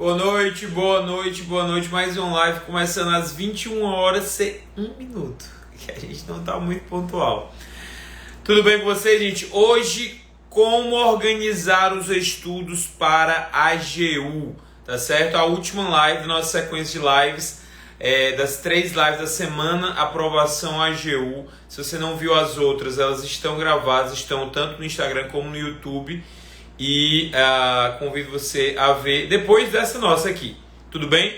Boa noite, boa noite, boa noite. Mais um live começando às 21 horas e 1 minuto. Que a gente não tá muito pontual. Tudo bem com vocês, gente? Hoje, como organizar os estudos para a AGU, tá certo? A última live, nossa sequência de lives, das 3 lives da semana, aprovação AGU. Se você não viu as outras, elas estão gravadas, estão tanto no Instagram como no YouTube. E convido você a ver depois dessa nossa aqui, tudo bem?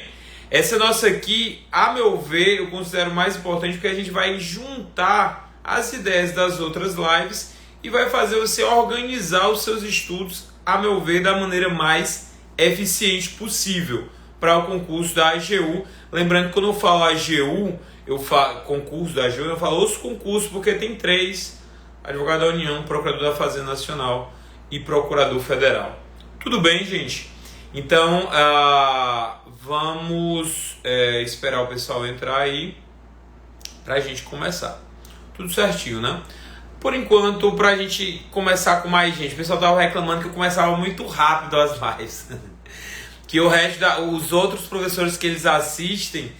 Essa nossa aqui, a meu ver, eu considero mais importante porque a gente vai juntar as ideias das outras lives e vai fazer você organizar os seus estudos, a meu ver, da maneira mais eficiente possível para o concurso da AGU. Lembrando que quando eu falo AGU, eu falo concurso da AGU, eu falo os concursos porque tem 3: Advogado da União, Procurador da Fazenda Nacional e Procurador Federal. Tudo bem, gente? Então, vamos esperar o pessoal entrar aí pra gente começar. Tudo certinho, né? Por enquanto, pra gente começar com mais gente, o pessoal tava reclamando que eu começava muito rápido as lives. Que o resto os outros professores que eles assistem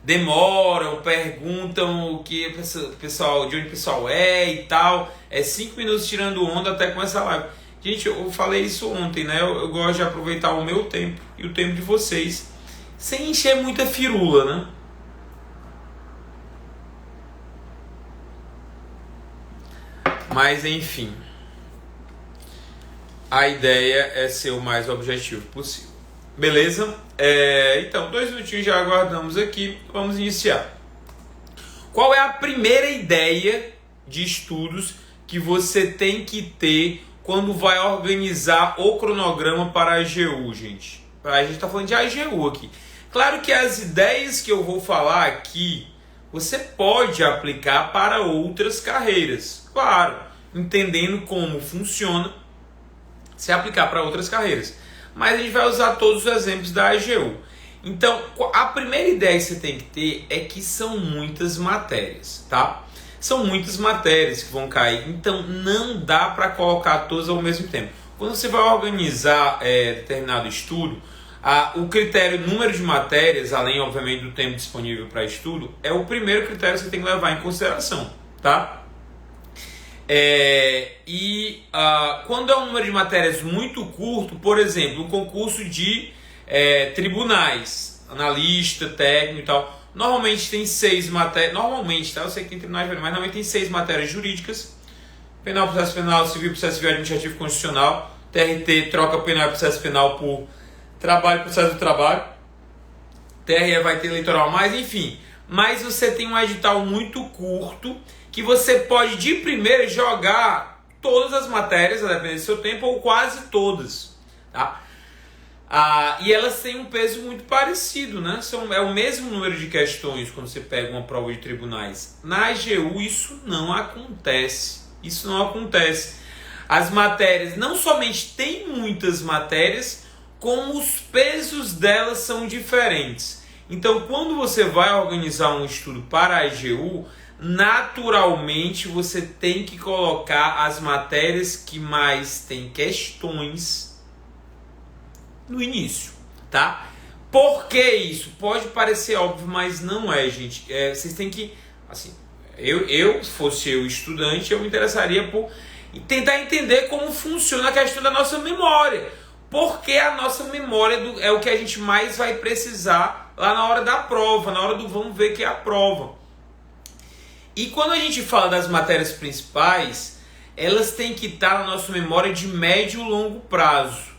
demoram, perguntam o que pessoal, de onde o pessoal é e tal. 5 minutos tirando onda até começar a live. Gente, eu falei isso ontem, né? Eu gosto de aproveitar o meu tempo e o tempo de vocês, sem encher muita firula, né? Mas, enfim, a ideia é ser o mais objetivo possível. Beleza? Então, 2 minutinhos já aguardamos aqui. Vamos iniciar. Qual é a primeira ideia de estudos que você tem que ter quando vai organizar o cronograma para a AGU, gente? A gente está falando de AGU aqui. Claro que as ideias que eu vou falar aqui, você pode aplicar para outras carreiras. Claro, entendendo como funciona, se aplicar para outras carreiras. Mas a gente vai usar todos os exemplos da AGU. Então, a primeira ideia que você tem que ter é que são muitas matérias, tá? São muitas matérias que vão cair, então não dá para colocar todas ao mesmo tempo. Quando você vai organizar determinado estudo, o critério número de matérias, além obviamente do tempo disponível para estudo, é o primeiro critério que você tem que levar em consideração, tá? Quando é um número de matérias muito curto, por exemplo, o concurso de tribunais, analista, técnico e tal, normalmente tem 6 matérias, normalmente, tá? Eu sei que tem tribunais, mas normalmente tem 6 matérias jurídicas: penal, processo penal, civil, processo civil, administrativo, constitucional. TRT troca penal e processo penal por trabalho e processo do trabalho. TRE vai ter eleitoral mais, enfim. Mas você tem um edital muito curto que você pode de primeira jogar todas as matérias, a depender do seu tempo, ou quase todas, tá? E elas têm um peso muito parecido, né? É o mesmo número de questões quando você pega uma prova de tribunais. Na AGU isso não acontece. Isso não acontece. As matérias não somente têm muitas matérias, como os pesos delas são diferentes. Então, quando você vai organizar um estudo para a AGU, naturalmente você tem que colocar as matérias que mais têm questões no início, tá? Por que isso? Pode parecer óbvio, mas não é, gente. Vocês têm que, assim, se fosse eu estudante, eu me interessaria por tentar entender como funciona a questão da nossa memória. Porque a nossa memória é o que a gente mais vai precisar lá na hora da prova, na hora do vamos ver que é a prova. E quando a gente fala das matérias principais, elas têm que estar na nossa memória de médio e longo prazo.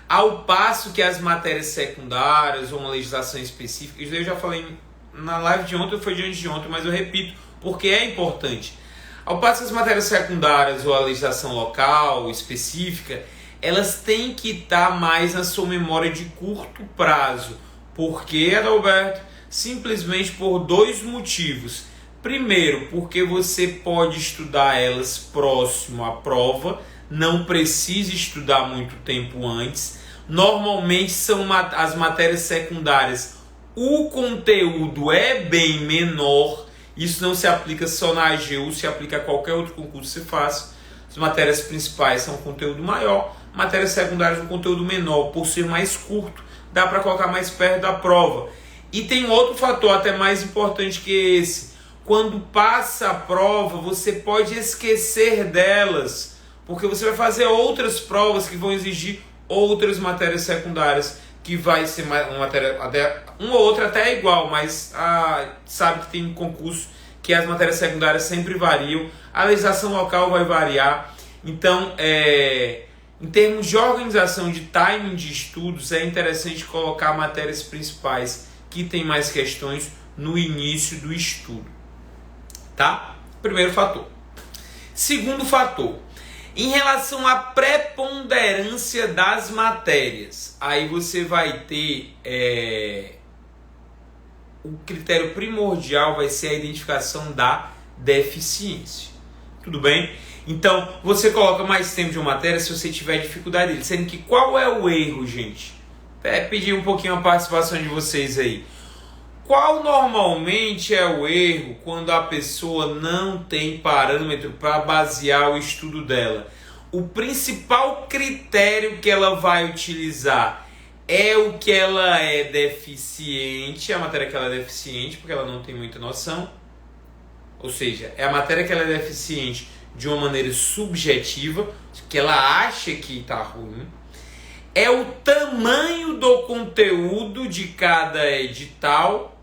Ao passo que as matérias secundárias ou uma legislação específica, isso eu já falei na live de ontem ou foi de antes de ontem, mas eu repito porque é importante. Ao passo que as matérias secundárias ou a legislação local, específica, elas têm que estar mais na sua memória de curto prazo. Por quê, Adalberto? Simplesmente por 2 motivos. Primeiro, porque você pode estudar elas próximo à prova, não precisa estudar muito tempo antes. Normalmente são as matérias secundárias, o conteúdo é bem menor. Isso não se aplica só na AGU, se aplica a qualquer outro concurso que você faça. As matérias principais são conteúdo maior, matérias secundárias um conteúdo menor, por ser mais curto, dá para colocar mais perto da prova. E tem outro fator até mais importante que esse. Quando passa a prova, você pode esquecer delas, porque você vai fazer outras provas que vão exigir outras matérias secundárias, que vai ser uma matéria, até uma ou outra até é igual, mas sabe que tem um concurso que as matérias secundárias sempre variam, a legislação local vai variar. Então, em termos de organização de timing de estudos, é interessante colocar matérias principais que tem mais questões no início do estudo, tá? Primeiro fator. Segundo fator, em relação à preponderância das matérias, aí você vai ter o critério primordial vai ser a identificação da deficiência. Tudo bem? Então, você coloca mais tempo de uma matéria se você tiver dificuldade dele. Sendo que qual é o erro, gente? Pedir um pouquinho a participação de vocês aí. Qual normalmente é o erro quando a pessoa não tem parâmetro para basear o estudo dela? O principal critério que ela vai utilizar é o que ela é deficiente, a matéria que ela é deficiente, porque ela não tem muita noção. Ou seja, é a matéria que ela é deficiente de uma maneira subjetiva, que ela acha que está ruim. É o tamanho do conteúdo de cada edital,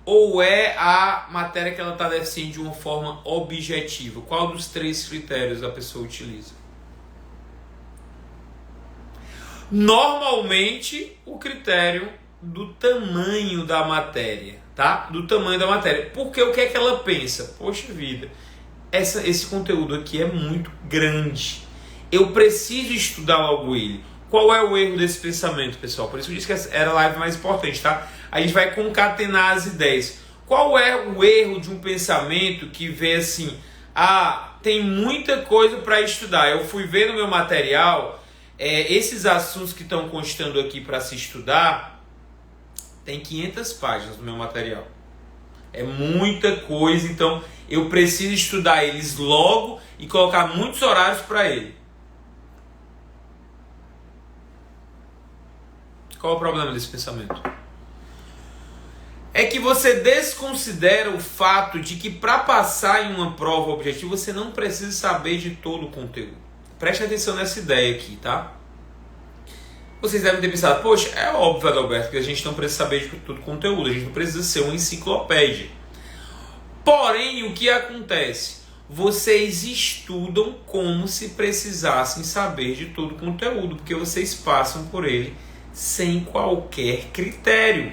ou é a matéria que ela está deficiente de uma forma objetiva? Qual dos três critérios a pessoa utiliza? Normalmente, o critério do tamanho da matéria, tá? Do tamanho da matéria. Porque o que é que ela pensa? Poxa vida, esse conteúdo aqui é muito grande. Eu preciso estudar logo ele. Qual é o erro desse pensamento, pessoal? Por isso eu disse que era a live mais importante, tá? A gente vai concatenar as ideias. Qual é o erro de um pensamento que vê assim, tem muita coisa para estudar. Eu fui ver no meu material, esses assuntos que estão constando aqui para se estudar, tem 500 páginas no meu material. É muita coisa, então eu preciso estudar eles logo e colocar muitos horários para ele. Qual é o problema desse pensamento? É que você desconsidera o fato de que para passar em uma prova objetiva você não precisa saber de todo o conteúdo. Preste atenção nessa ideia aqui, tá? Vocês devem ter pensado, poxa, é óbvio, Adalberto, que a gente não precisa saber de todo o conteúdo, a gente não precisa ser uma enciclopédia. Porém, o que acontece? Vocês estudam como se precisassem saber de todo o conteúdo, porque vocês passam por ele sem qualquer critério.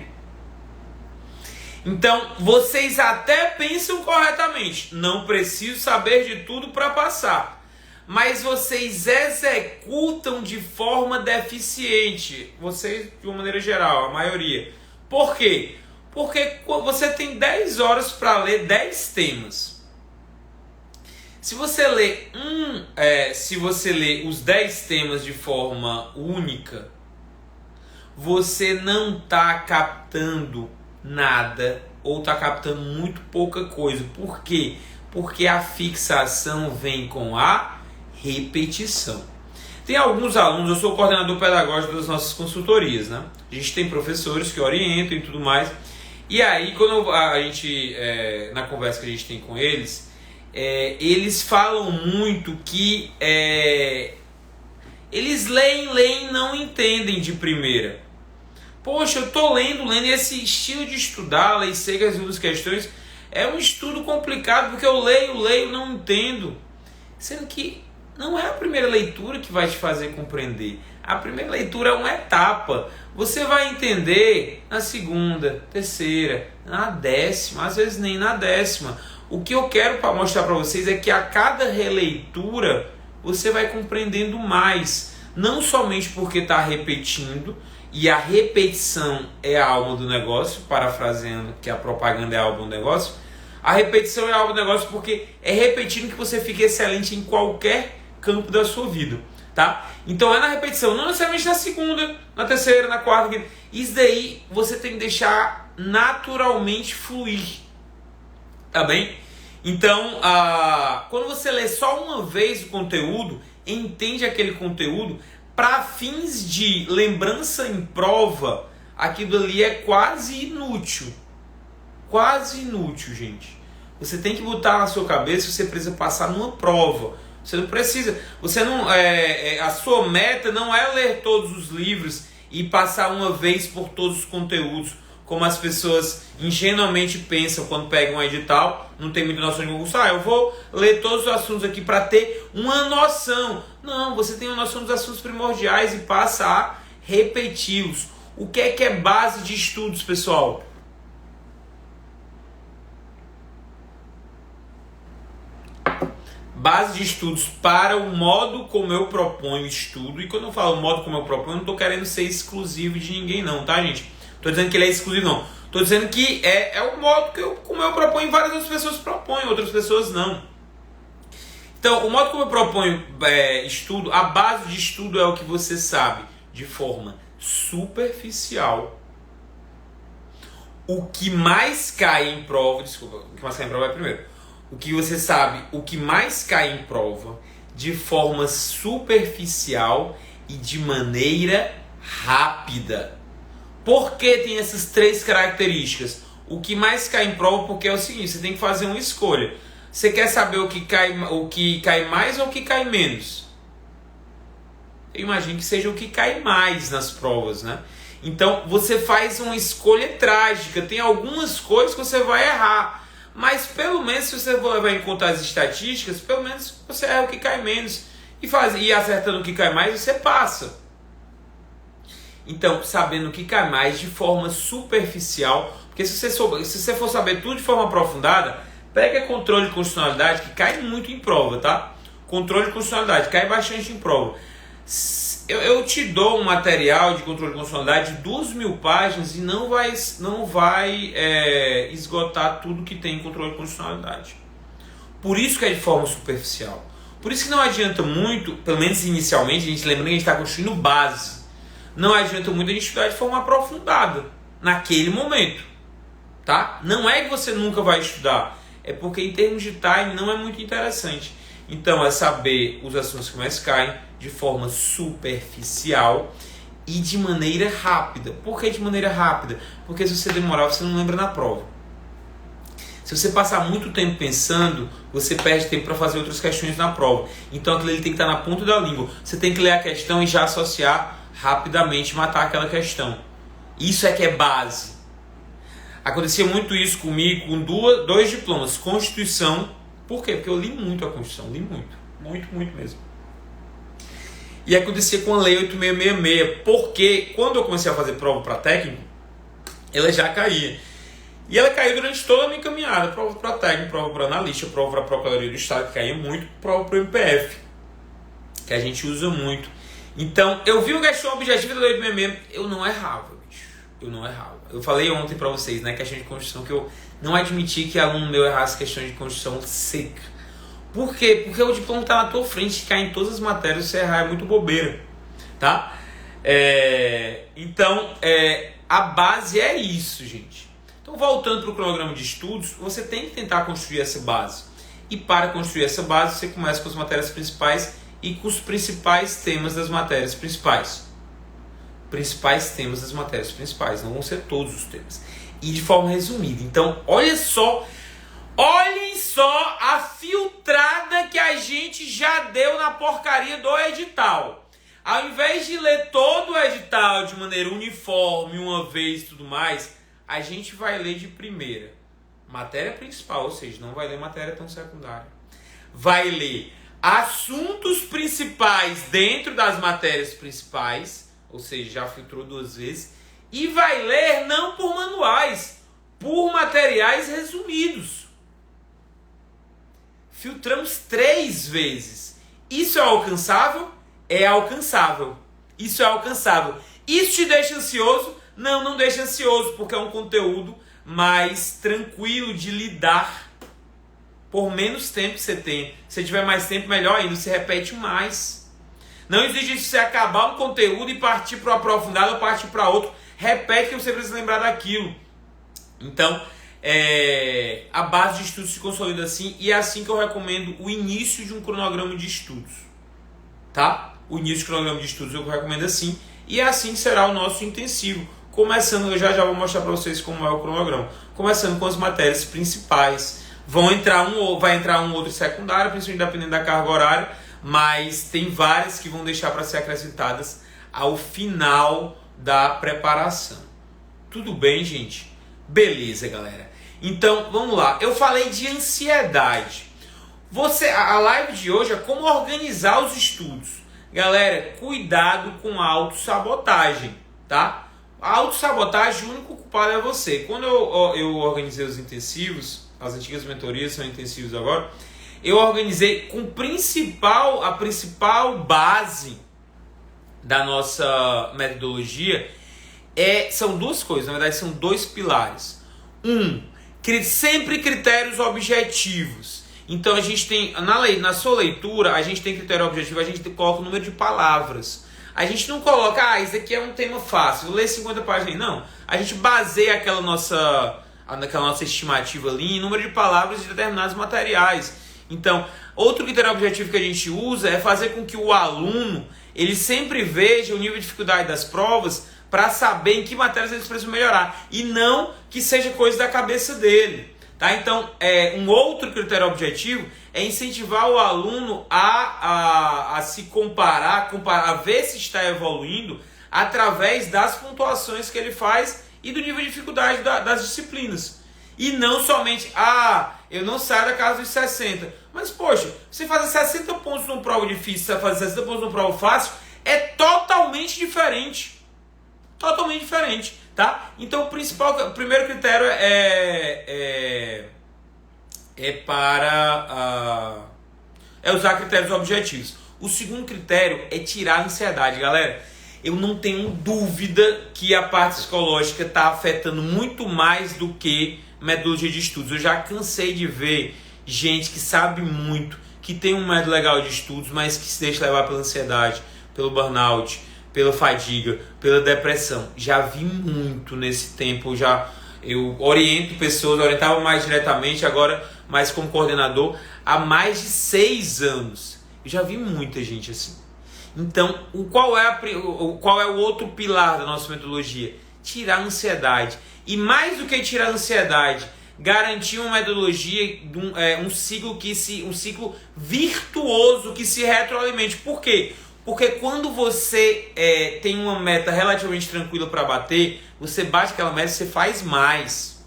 Então, vocês até pensam corretamente, não preciso saber de tudo para passar, mas vocês executam de forma deficiente, vocês de uma maneira geral, a maioria. Por quê? Porque você tem 10 horas para ler 10 temas. Se você lê os 10 temas de forma única, você não está captando nada ou está captando muito pouca coisa. Por quê? Porque a fixação vem com a repetição. Tem alguns alunos, eu sou o coordenador pedagógico das nossas consultorias, né? A gente tem professores que orientam e tudo mais. E aí, quando a gente, na conversa que a gente tem com eles, eles falam muito que eles leem e não entendem de primeira. Poxa, eu tô lendo, e esse estilo de estudar, lei seca, as duas questões, é um estudo complicado, porque eu leio, não entendo. Sendo que não é a primeira leitura que vai te fazer compreender. A primeira leitura é uma etapa. Você vai entender na segunda, terceira, na 10ª, às vezes nem na 10ª. O que eu quero mostrar para vocês é que a cada releitura você vai compreendendo mais. Não somente porque está repetindo, e a repetição é a alma do negócio, parafraseando que a propaganda é a alma do negócio. A repetição é a alma do negócio porque é repetindo que você fica excelente em qualquer campo da sua vida, tá? Então é na repetição, não necessariamente na segunda, na terceira, na quarta. Isso daí você tem que deixar naturalmente fluir, tá bem? Então, quando você lê só uma vez o conteúdo, entende aquele conteúdo, Para fins de lembrança em prova, aquilo ali é quase inútil. Quase inútil, gente. Você tem que botar na sua cabeça que você precisa passar numa prova. Você não precisa. Você não, a sua meta não é ler todos os livros e passar uma vez por todos os conteúdos, como as pessoas ingenuamente pensam quando pegam um edital, não tem muita noção de concurso. Eu vou ler todos os assuntos aqui para ter uma noção. Não, você tem uma noção dos assuntos primordiais e passa a repeti-los. O que é base de estudos, pessoal? Base de estudos para o modo como eu proponho estudo. E quando eu falo modo como eu proponho, eu não estou querendo ser exclusivo de ninguém não, tá, gente? Estou dizendo que ele é exclusivo, não. Estou dizendo que é o modo como eu proponho, várias outras pessoas propõem, outras pessoas não. Então, o modo como eu proponho estudo, a base de estudo é o que você sabe de forma superficial. O que mais cai em prova, desculpa, o que mais cai em prova é primeiro. O que você sabe, o que mais cai em prova de forma superficial e de maneira rápida. Por que tem essas três características? O que mais cai em prova, porque é o seguinte, você tem que fazer uma escolha. Você quer saber o que cai mais ou o que cai menos? Eu imagino que seja o que cai mais nas provas, né? Então, você faz uma escolha trágica. Tem algumas coisas que você vai errar. Mas, pelo menos, se você for levar em conta as estatísticas, pelo menos você erra o que cai menos. E acertando o que cai mais, você passa. Então, sabendo o que cai mais de forma superficial, porque se você for saber tudo de forma aprofundada, pega controle de constitucionalidade, que cai muito em prova, tá? Controle de constitucionalidade, cai bastante em prova. Eu te dou um material de controle de constitucionalidade de 2.000 páginas e não vai esgotar tudo que tem em controle de constitucionalidade. Por isso que é de forma superficial. Por isso que não adianta muito, pelo menos inicialmente, a gente lembrando que a gente está construindo base. Não adianta muito a gente estudar de forma aprofundada, naquele momento. Tá? Não é que você nunca vai estudar, é porque em termos de time não é muito interessante. Então é saber os assuntos que mais caem de forma superficial e de maneira rápida. Por que de maneira rápida? Porque se você demorar, você não lembra na prova. Se você passar muito tempo pensando, você perde tempo para fazer outras questões na prova. Então aquilo ele tem que estar na ponta da língua. Você tem que ler a questão e já associar rapidamente, matar aquela questão. Isso é que é base. Acontecia muito isso comigo com dois diplomas. Constituição. Por quê? Porque eu li muito a Constituição. Li muito. Muito mesmo. E acontecia com a Lei 8666. Porque quando eu comecei a fazer prova para técnico, ela já caía. E ela caiu durante toda a minha caminhada. Prova para técnico, prova para analista, prova para a Procuradoria do Estado, que caía muito, prova para o MPF, que a gente usa muito. Então, eu vi o questão objetiva da Lei 8666, eu não errava, bicho. Eu não errava. Eu falei ontem para vocês, né, questão de Constituição, que eu não admiti que aluno meu errasse questão de Constituição seca. Por quê? Porque o diploma está na tua frente, cai em todas as matérias, você errar é muito bobeira, tá? Então, a base é isso, gente. Então, voltando para o cronograma de estudos, você tem que tentar construir essa base. E para construir essa base, você começa com as matérias principais e com os principais temas das matérias principais. Principais temas das matérias principais, não vão ser todos os temas. E de forma resumida. Então, olhem só a filtrada que a gente já deu na porcaria do edital. Ao invés de ler todo o edital de maneira uniforme, uma vez e tudo mais, a gente vai ler de primeira. Matéria principal, ou seja, não vai ler matéria tão secundária. Vai ler assuntos principais dentro das matérias principais, ou seja, já filtrou 2 vezes, e vai ler não por manuais, por materiais resumidos. Filtramos 3 vezes. Isso é alcançável? É alcançável. Isso é alcançável. Isso te deixa ansioso? Não, não deixa ansioso, porque é um conteúdo mais tranquilo de lidar. Por menos tempo que você tem. Se tiver mais tempo, melhor ainda. Você repete mais. Não exige você acabar um conteúdo e partir para o aprofundado ou partir para outro. Repete que você precisa lembrar daquilo. Então, a base de estudos se consolida assim. E é assim que eu recomendo o início de um cronograma de estudos. Tá? o início de cronograma de estudos eu recomendo assim, e assim será o nosso intensivo. Começando, eu já vou mostrar para vocês como é o cronograma. Começando com as matérias principais. Vai entrar um outro secundário, principalmente dependendo da carga horária, mas tem várias que vão deixar para ser acrescentadas ao final da preparação. Tudo bem, gente? Beleza, galera. Então, vamos lá. Eu falei de ansiedade. A live de hoje é como organizar os estudos. Galera, cuidado com a autossabotagem, tá? A autossabotagem, o único culpado é você. Quando eu organizei os intensivos, as antigas mentorias são intensivos agora, eu organizei com a principal base da nossa metodologia são duas coisas, na verdade são dois pilares. Sempre critérios objetivos. Então a gente tem, na sua leitura, a gente tem critério objetivo, a gente coloca o número de palavras. A gente não coloca, isso aqui é um tema fácil, vou ler 50 páginas. Não, a gente baseia aquela nossa estimativa ali em número de palavras de determinados materiais. Então, outro critério objetivo que a gente usa é fazer com que o aluno ele sempre veja o nível de dificuldade das provas para saber em que matérias eles precisam melhorar e não que seja coisa da cabeça dele. Tá? Então, um outro critério objetivo é incentivar o aluno a se comparar, a ver se está evoluindo através das pontuações que ele faz e do nível de dificuldade das disciplinas. E não somente, eu não saio da casa dos 60. Mas, poxa, você fazer 60 pontos numa prova difícil, você fazer 60 pontos numa prova fácil, é totalmente diferente. Totalmente diferente, tá? Então, o primeiro critério é usar critérios objetivos. O segundo critério é tirar a ansiedade, galera. Eu não tenho dúvida que a parte psicológica está afetando muito mais do que metodologia de estudos. Eu já cansei de ver gente que sabe muito, que tem um método legal de estudos, mas que se deixa levar pela ansiedade, pelo burnout, pela fadiga, pela depressão. Já vi muito nesse tempo. Eu orientava mais diretamente, agora mais como coordenador, há mais de 6 anos. Eu já vi muita gente assim. Então, qual é o outro pilar da nossa metodologia? Tirar a ansiedade. E mais do que tirar a ansiedade, garantir uma metodologia, um ciclo virtuoso que se retroalimente. Por quê? Porque quando você tem uma meta relativamente tranquila para bater, você bate aquela meta e você faz mais.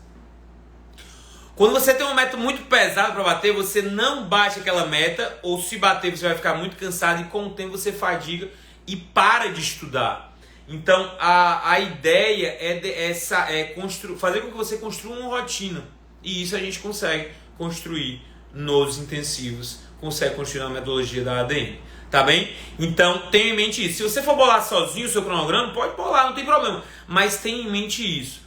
Quando você tem uma meta muito pesada para bater, você não bate aquela meta, ou se bater você vai ficar muito cansado e com o tempo você fadiga e para de estudar. Então a ideia fazer com que você construa uma rotina. E isso a gente consegue construir nos intensivos, consegue construir na metodologia da ADM. Tá bem? Então tenha em mente isso. Se você for bolar sozinho o seu cronograma, pode bolar, não tem problema. Mas tenha em mente isso.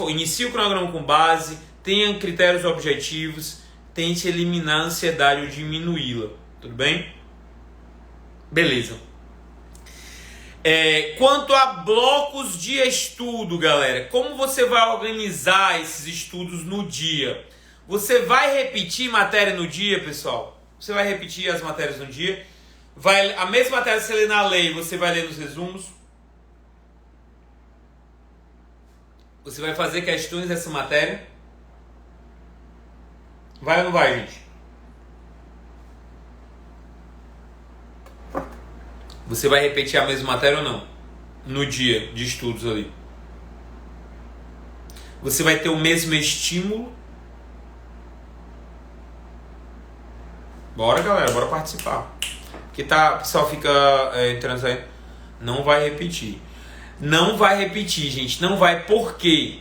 Inicie o cronograma com base, tenha critérios objetivos, tente eliminar a ansiedade ou diminuí-la. Tudo bem? Beleza. Quanto a blocos de estudo, galera, como você vai organizar esses estudos no dia? Você vai repetir matéria no dia, pessoal? Você vai repetir as matérias no dia? A mesma matéria que você lê na lei, você vai ler nos resumos. Você vai fazer questões dessa matéria. Vai ou não vai, gente? Você vai repetir a mesma matéria ou não? No dia de estudos ali. Você vai ter o mesmo estímulo. Bora, galera, bora participar. Porque o pessoal fica entrando aí. Não vai repetir. Não vai repetir, gente. Não vai. Por quê?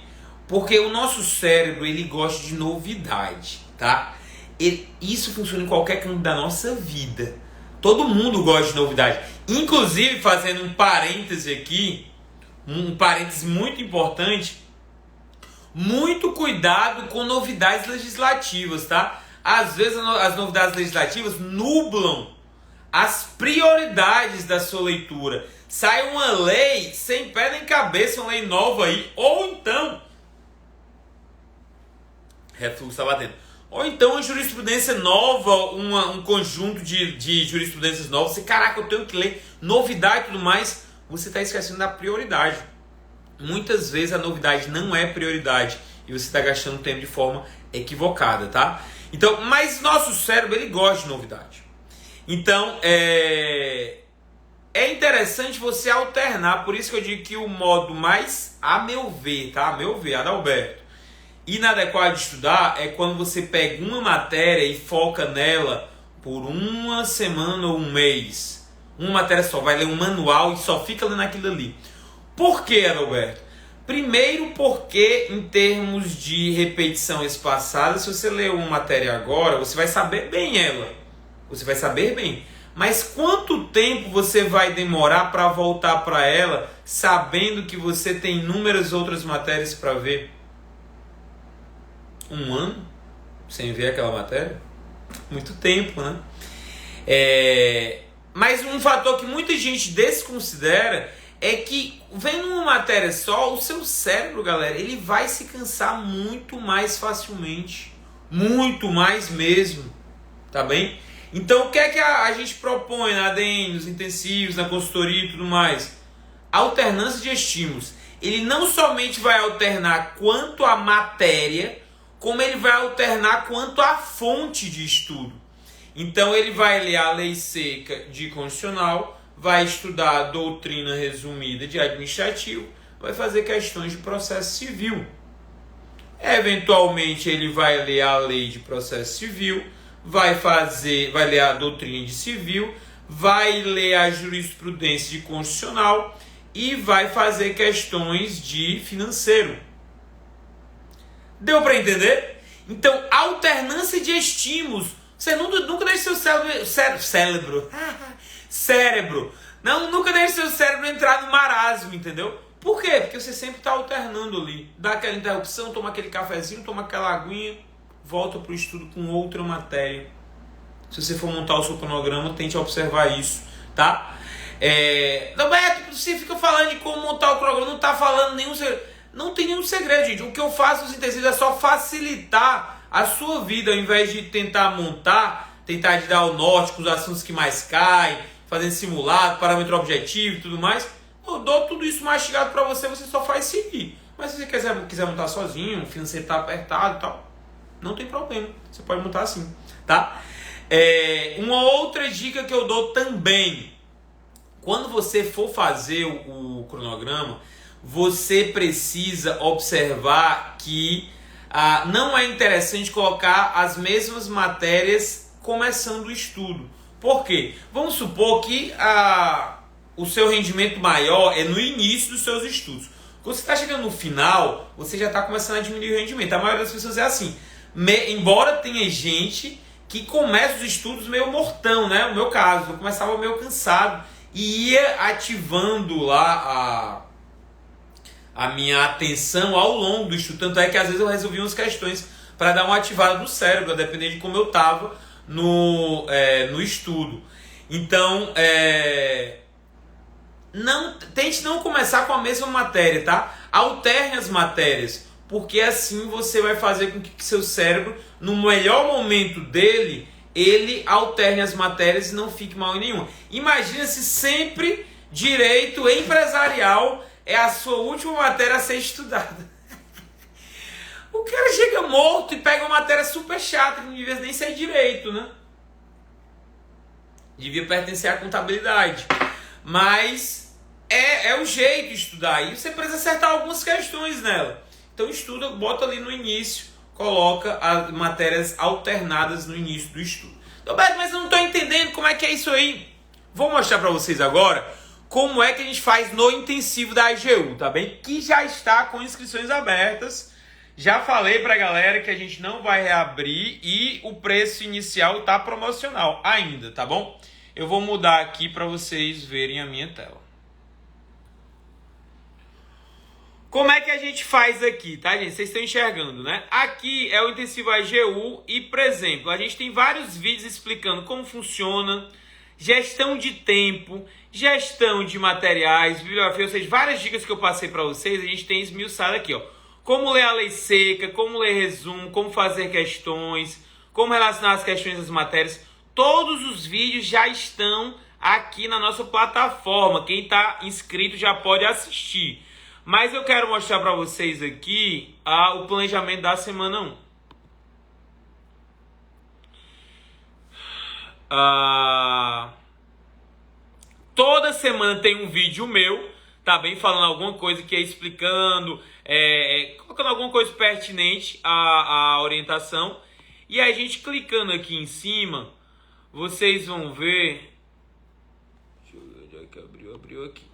Porque o nosso cérebro, ele gosta de novidade, tá? Isso funciona em qualquer canto da nossa vida. Todo mundo gosta de novidade. Inclusive, fazendo um parêntese aqui, um parêntese muito importante, muito cuidado com novidades legislativas, tá? Às vezes as novidades legislativas nublam as prioridades da sua leitura. Sai uma lei sem pé nem cabeça, uma lei nova aí, ou então refluxo está batendo. Ou então uma jurisprudência nova, um conjunto de jurisprudências novas. Você, caraca, eu tenho que ler novidade e tudo mais. Você está esquecendo da prioridade. Muitas vezes a novidade não é prioridade e você está gastando tempo de forma equivocada, tá? Então, mas nosso cérebro, ele gosta de novidade. Então, é interessante você alternar. Por isso que eu digo que o modo mais, a meu ver, tá? A meu ver, Adalberto, inadequado de estudar é quando você pega uma matéria e foca nela por uma semana ou um mês. Uma matéria só, vai ler um manual e só fica lendo aquilo ali. Por quê, Adalberto? Primeiro porque em termos de repetição espaçada, se você ler uma matéria agora, você vai saber bem ela. Você vai saber bem. Mas quanto tempo você vai demorar para voltar para ela, sabendo que você tem inúmeras outras matérias para ver? Um ano sem ver aquela matéria? Muito tempo, né? Mas um fator que muita gente desconsidera é que, vendo uma matéria só, o seu cérebro, galera, ele vai se cansar muito mais facilmente. Muito mais mesmo. Tá bem? Então, o que é que a gente propõe na ADN, nos intensivos, na consultoria e tudo mais? Alternância de estímulos. Ele não somente vai alternar quanto à matéria, como ele vai alternar quanto à fonte de estudo. Então, ele vai ler a lei seca de constitucional, vai estudar a doutrina resumida de administrativo, vai fazer questões de processo civil. Eventualmente, ele vai ler a lei de processo civil, vai ler a doutrina de civil, vai ler a jurisprudência de constitucional e vai fazer questões de financeiro. Deu para entender? Então, alternância de estímulos. Você nunca deixa seu cérebro. Não, nunca deixe seu cérebro entrar no marasmo, entendeu? Por quê? Porque você sempre está alternando ali. Dá aquela interrupção, toma aquele cafezinho, toma aquela aguinha, volta para o estudo com outra matéria. Se você for montar o seu cronograma, tente observar isso, tá? Roberto, você fica falando de como montar o cronograma, não está falando nenhum segredo. Não tem nenhum segredo, gente. O que eu faço nos intensivos é só facilitar a sua vida, ao invés de tentar montar, tentar de dar o norte com os assuntos que mais caem, fazendo simulado, parâmetro objetivo e tudo mais. Eu dou tudo isso mastigado para você, você só faz seguir. Mas se você quiser montar sozinho, o financeiro está apertado e tal, não tem problema. Você pode montar assim, tá? Uma outra dica que eu dou também. Quando você for fazer o cronograma, você precisa observar que não é interessante colocar as mesmas matérias começando o estudo. Por quê? Vamos supor que o seu rendimento maior é no início dos seus estudos. Quando você está chegando no final, você já está começando a diminuir o rendimento. A maioria das pessoas é assim. Embora tenha gente que começa os estudos meio mortão, né? No meu caso, eu começava meio cansado e ia ativando lá a minha atenção ao longo do estudo. Tanto é que às vezes eu resolvia umas questões para dar uma ativada no cérebro, a depender de como eu estava no estudo. Então, tente não começar com a mesma matéria, tá? Alterne as matérias, porque assim você vai fazer com que seu cérebro, no melhor momento dele, ele alterne as matérias e não fique mal em nenhuma. Imagina se sempre direito empresarial é a sua última matéria a ser estudada. O cara chega morto e pega uma matéria super chata, que não devia nem ser direito, né? Devia pertencer à contabilidade. Mas é o jeito de estudar. E você precisa acertar algumas questões nela. Então estuda, bota ali no início, coloca as matérias alternadas no início do estudo. Roberto, mas eu não estou entendendo como é que é isso aí. Vou mostrar para vocês agora como é que a gente faz no intensivo da AGU, tá bem? Que já está com inscrições abertas. Já falei pra galera que a gente não vai reabrir e o preço inicial tá promocional ainda, tá bom? Eu vou mudar aqui para vocês verem a minha tela. Como é que a gente faz aqui, tá, gente? Vocês estão enxergando, né? Aqui é o intensivo AGU e, por exemplo, a gente tem vários vídeos explicando como funciona, gestão de tempo, gestão de materiais, bibliografia, ou seja, várias dicas que eu passei para vocês, a gente tem esmiuçado aqui, ó. como ler a lei seca, como ler resumo, como fazer questões, como relacionar as questões às matérias. Todos os vídeos já estão aqui na nossa plataforma. Quem está inscrito já pode assistir. Mas eu quero mostrar para vocês aqui o planejamento da semana 1. Toda semana tem um vídeo meu, tá bem? Falando alguma coisa que é explicando, colocando alguma coisa pertinente à orientação. E a gente clicando aqui em cima, vocês vão ver. Deixa eu ver onde é que abriu aqui.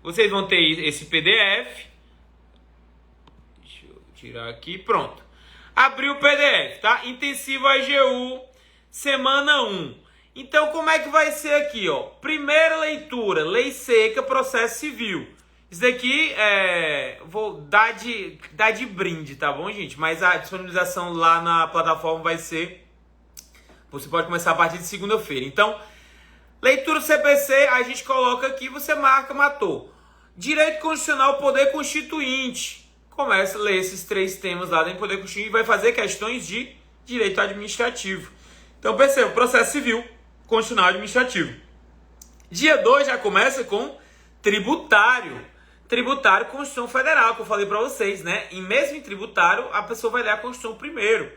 Vocês vão ter esse PDF. Deixa eu tirar aqui, pronto. Abriu o PDF, tá? Intensivo AGU, semana 1. Então, como é que vai ser aqui, ó? Primeira leitura, lei seca, processo civil. Isso daqui vou dar de brinde, tá bom, gente? Mas a disponibilização lá na plataforma vai ser... Você pode começar a partir de segunda-feira. Então, leitura do CPC, a gente coloca aqui, você marca, matou. Direito constitucional, poder constituinte. Começa a ler esses 3 temas lá dentro do poder constituinte e vai fazer questões de direito administrativo. Então, perceba, processo civil, constitucional administrativo. Dia 2 já começa com tributário. Tributário, Constituição Federal, que eu falei para vocês, né? E mesmo em tributário, a pessoa vai ler a Constituição primeiro.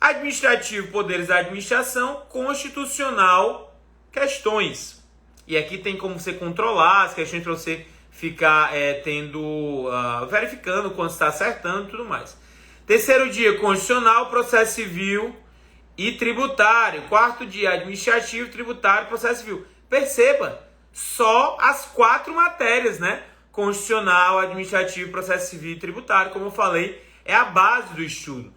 Administrativo, poderes da administração. Constitucional, questões. E aqui tem como você controlar as questões para você ficar verificando quando está acertando e tudo mais. Terceiro dia, constitucional, processo civil e tributário. Quarto dia, administrativo, tributário, processo civil. Perceba, só as 4 matérias, né? Constitucional, administrativo, processo civil e tributário, como eu falei, é a base do estudo.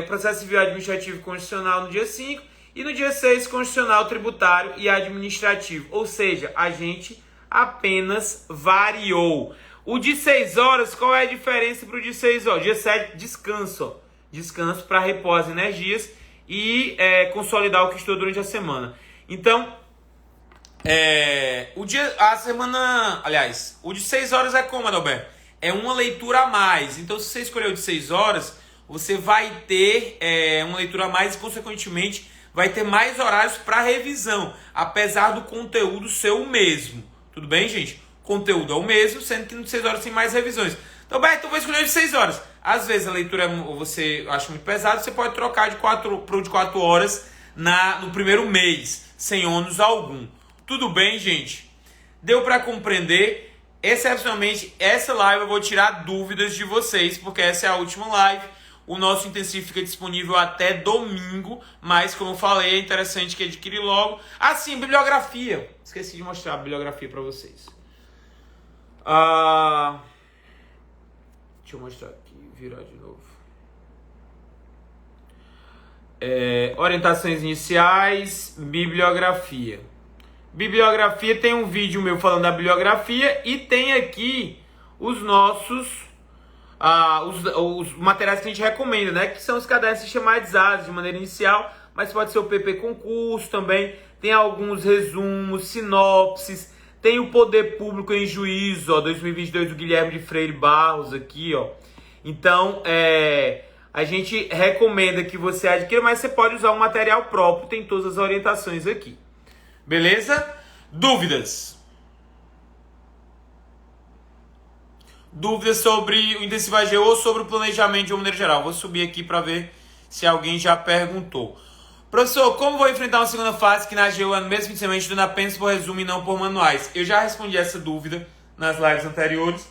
Processo civil, administrativo e constitucional no dia 5 e no dia 6, constitucional, tributário e administrativo. Ou seja, a gente apenas variou. O de 6 horas, qual é a diferença para o de 6 horas? Dia 7, descanso, ó. Descanso para repor as energias e consolidar o que estudou durante a semana. Então, o de 6 horas é como, Adalberto? É uma leitura a mais. Então, se você escolher o de 6 horas, você vai ter uma leitura a mais e, consequentemente, vai ter mais horários para revisão, apesar do conteúdo ser o mesmo. Tudo bem, gente? O conteúdo é o mesmo, sendo que no de 6 horas tem mais revisões. Então, Beto, eu vou escolher o de 6 horas. Às vezes a leitura você acha muito pesado, você pode trocar de 4 horas no primeiro mês, sem ônus algum. Tudo bem, gente? Deu para compreender? Excepcionalmente, essa live eu vou tirar dúvidas de vocês, porque essa é a última live. O nosso intensivo fica disponível até domingo, mas como eu falei, é interessante que adquire logo. Sim, bibliografia. Esqueci de mostrar a bibliografia para vocês. Deixa eu mostrar aqui, virar de novo. Orientações iniciais, bibliografia. Bibliografia, tem um vídeo meu falando da bibliografia e tem aqui os nossos os materiais que a gente recomenda, né? Que são os cadernos sistematizados de maneira inicial, mas pode ser o PP Concurso também. Tem alguns resumos, sinopses. Tem o Poder Público em Juízo, 2022, do Guilherme de Freire Barros aqui, ó. Então, a gente recomenda que você adquira, mas você pode usar um material próprio, tem todas as orientações aqui. Beleza? Dúvidas? Dúvidas sobre o Intensivo AGU ou sobre o planejamento de uma maneira geral? Vou subir aqui para ver se alguém já perguntou. Professor, como vou enfrentar uma segunda fase que na AGU é no mesmo fim de semana, estudando apenas por resumo e não por manuais? Eu já respondi essa dúvida nas lives anteriores,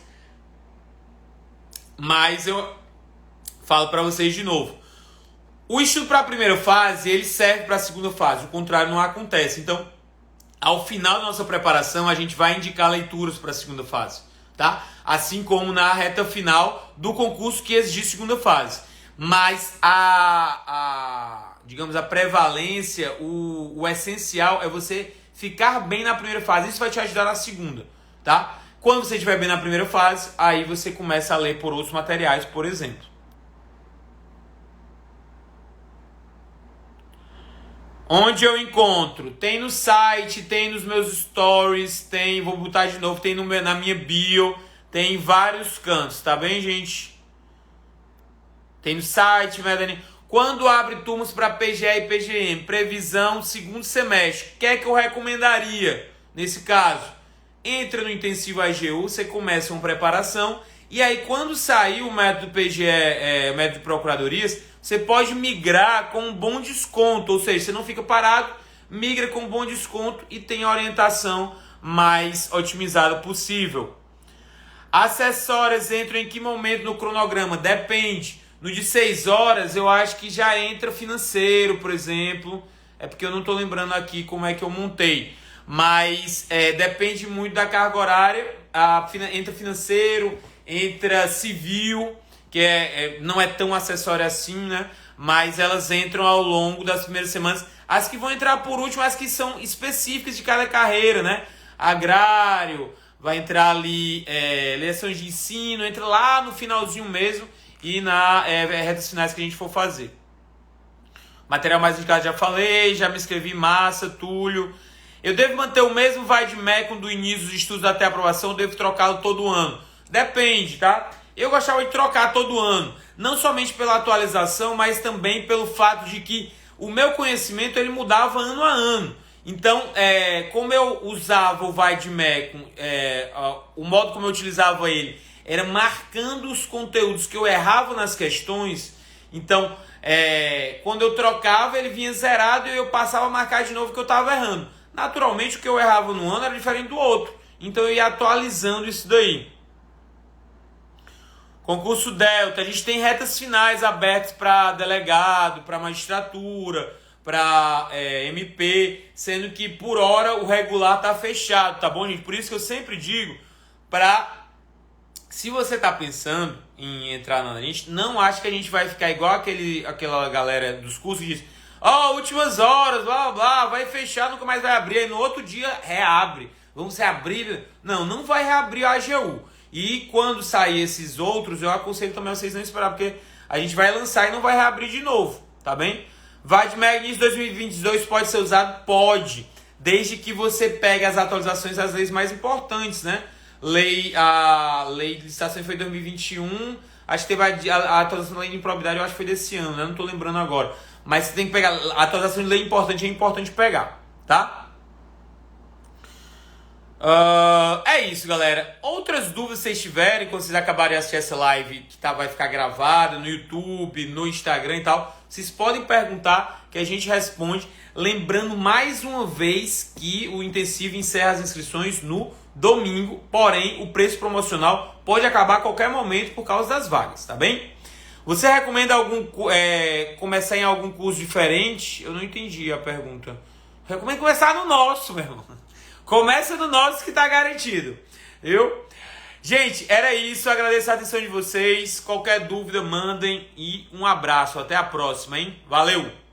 mas eu falo para vocês de novo. O estudo para a primeira fase, ele serve para a segunda fase, o contrário não acontece. Então, ao final da nossa preparação, a gente vai indicar leituras para a segunda fase, tá? Assim como na reta final do concurso que exige segunda fase. Mas digamos, a prevalência, o essencial é você ficar bem na primeira fase. Isso vai te ajudar na segunda, tá? Quando você estiver bem na primeira fase, aí você começa a ler por outros materiais, por exemplo. Onde eu encontro? Tem no site, tem nos meus stories, tem, vou botar de novo, tem na minha bio, tem em vários cantos, tá bem, gente? Tem no site, Melanie. Quando abre turmas para PGE e PGM, previsão segundo semestre, o que é que eu recomendaria nesse caso? Entra no intensivo AGU, você começa uma preparação, e aí quando sair o método PGE, método de procuradorias, você pode migrar com um bom desconto, ou seja, você não fica parado, migra com um bom desconto e tem a orientação mais otimizada possível. Acessórias entram em que momento no cronograma? Depende. No de 6 horas, eu acho que já entra financeiro, por exemplo. É porque eu não estou lembrando aqui como é que eu montei. Mas depende muito da carga horária. Entra financeiro, entra civil, que não é tão acessório assim, né? Mas elas entram ao longo das primeiras semanas. As que vão entrar por último, as que são específicas de cada carreira, né? Agrário, vai entrar ali lições de ensino, entra lá no finalzinho mesmo e na retas finais que a gente for fazer. Material mais indicado já falei, já me inscrevi, massa, Túlio. Eu devo manter o mesmo VAIDMECUM do início dos estudos até a aprovação, ou devo trocá-lo todo ano? Depende, tá? Eu gostava de trocar todo ano, não somente pela atualização, mas também pelo fato de que o meu conhecimento ele mudava ano a ano. Então, como eu usava o VAIDMECUM, o modo como eu utilizava ele era marcando os conteúdos que eu errava nas questões. Então, quando eu trocava, ele vinha zerado e eu passava a marcar de novo que eu estava errando. Naturalmente, o que eu errava no ano era diferente do outro. Então, eu ia atualizando isso daí. Concurso Delta, a gente tem retas finais abertas para delegado, para magistratura, para MP, sendo que por hora o regular tá fechado, tá bom, gente? Por isso que eu sempre digo se você tá pensando em entrar na gente, não acha que a gente vai ficar igual aquela galera dos cursos que diz: últimas horas, blá blá, vai fechar, nunca mais vai abrir, aí no outro dia reabre, vamos reabrir. Não vai reabrir a AGU. E quando sair esses outros, eu aconselho também vocês não esperar, porque a gente vai lançar e não vai reabrir de novo, tá bem? VAIDMECUM início 2022 pode ser usado? Pode, desde que você pegue as atualizações das leis mais importantes, né? A lei de licitação foi em 2021, acho que teve a atualização da lei de improbidade, eu acho que foi desse ano, né? Não tô lembrando agora. Mas você tem que pegar, a atualização de lei importante é importante pegar, tá? É isso, galera. Outras dúvidas que vocês tiverem, quando vocês acabarem de assistir essa live, que vai ficar gravada no YouTube, no Instagram e tal, vocês podem perguntar que a gente responde. Lembrando mais uma vez que o intensivo encerra as inscrições no domingo, porém o preço promocional pode acabar a qualquer momento por causa das vagas, tá bem? Você recomenda começar em algum curso diferente? Eu não entendi a pergunta. Recomendo começar no nosso, meu irmão. Começa no nosso que tá garantido, viu? Gente, era isso. Agradeço a atenção de vocês. Qualquer dúvida, mandem. E um abraço. Até a próxima, hein? Valeu!